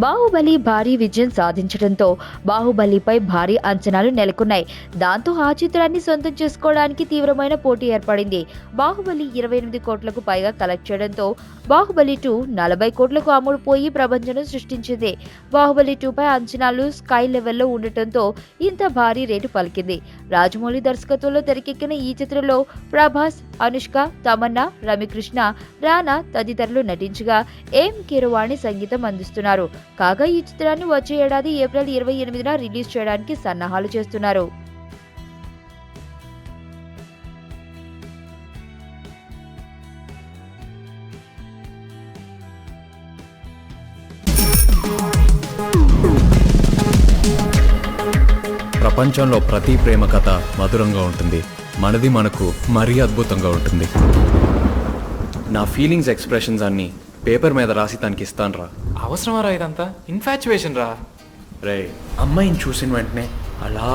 బాహుబలి భారీ విజయం సాధించడంతో బాహుబలిపై భారీ అంచనాలు నెలకొన్నాయి. దాంతో ఆ చిత్రాన్ని సొంతం చేసుకోవడానికి తీవ్రమైన పోటీ ఏర్పడింది. బాహుబలి 28 కోట్లకు పైగా కలెక్ట్ చేయడంతో బాహుబలి 2 40 కోట్లకు అమ్ముడుపోయి ప్రపంచం సృష్టించింది. బాహుబలి 2 పై అంచనాలు స్కై లెవెల్లో ఉండటంతో ఇంత భారీ రేటు పలికింది. రాజమౌళి దర్శకత్వంలో తెరకెక్కిన ఈ చిత్రంలో ప్రభాస్, అనుష్క, తమన్నా, రమ్యకృష్ణ, రానా తదితరులు నటించగా ఎం కీరవాణి సంగీతం అందిస్తున్నారు. కాగా ఈ చిత్రాన్ని వచ్చే ఏడాది ఏప్రిల్ 28న రిలీజ్ చేయడానికి సన్నాహాలు చేస్తున్నారు. ప్రపంచంలో ప్రతి ప్రేమ కథ మధురంగా ఉంటుంది. మనది మనకు మరీ అద్భుతంగా ఉంటుంది. నా ఫీలింగ్స్ ఎక్స్ప్రెషన్స్ అన్ని పేపర్ మీద రాసి తనకి ఇస్తాను రా. అవసరమా రా ఇదంతా? ఇన్ఫాచ్యువేషన్ రా. రే, అమ్మాయిని చూసిన వెంటనే అలా